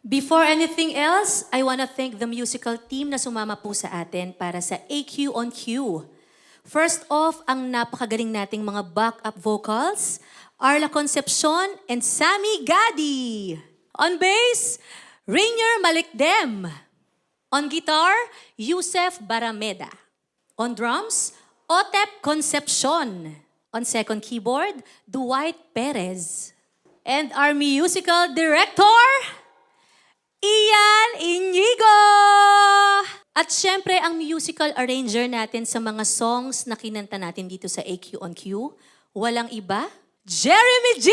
Before anything else, I want to thank the musical team na sumama po sa atin para sa AQ on Q. First off, ang napakagaling nating mga backup vocals, Arla Concepcion and Sammy Gadi. On bass, Rainier Malikdem. On guitar, Yusef Barameda. On drums, Otep Concepcion. On second keyboard, Dwight Perez. And our musical director, Ian Inigo! At syempre, ang musical arranger natin sa mga songs na kinanta natin dito sa AQ on Q, walang iba, Jeremy G!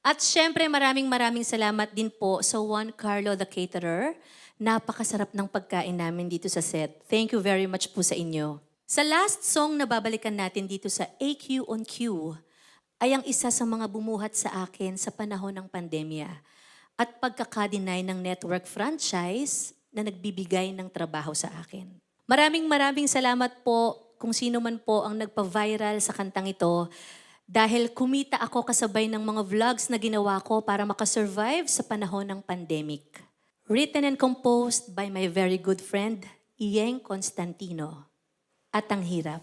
At syempre, maraming salamat din po sa Juan Carlo the Caterer. Napakasarap ng pagkain namin dito sa set. Thank you very much po sa inyo. Sa last song na babalikan natin dito sa AQ on Q, ay ang isa sa mga bumuhat sa akin sa panahon ng pandemya at pagkaka-deny ng network franchise na nagbibigay ng trabaho sa akin. Maraming salamat po kung sino man po ang nagpa-viral sa kantang ito dahil kumita ako kasabay ng mga vlogs na ginawa ko para makasurvive sa panahon ng pandemic. Written and composed by my very good friend, Iyeng Constantino. At ang hirap.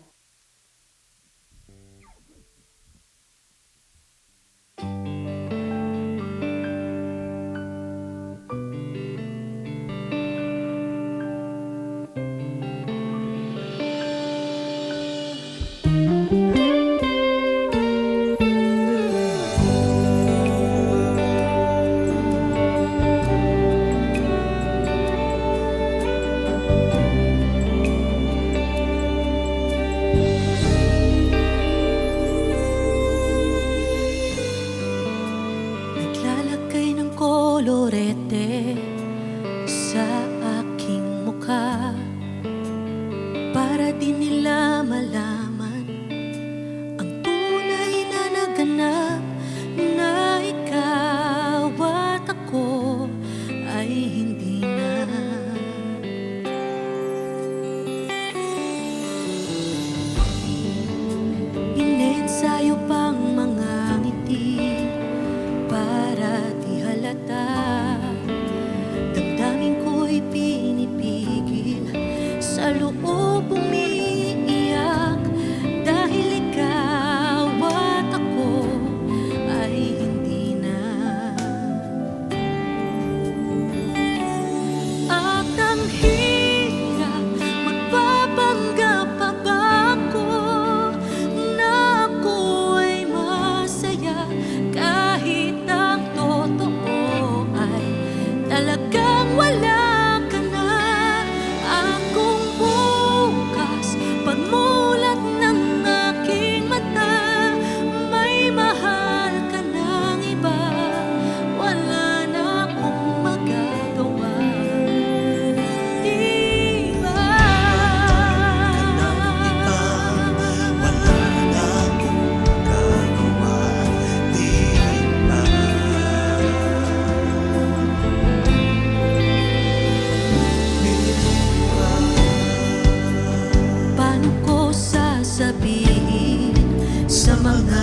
Naglalagay ng kolorete sa aking mukha para di nila malaman ang tunay na naganap na ikaw at ako ay hindi na. Inensayo pang mga ngiti para di halata. Damdamin ko'y pinipigil, sa loob umiiyak dahil ikaw at ako ay hindi na. At ang hirap, magpapanggap pa ba ako na ako ay masaya kahit ang totoo ay talagang wala ka na. Akong bukas, pagmulat ng aking mata, may mahal ka ng iba, wala na akong magagawa. Di ba? Paano ko sasabihin sa mga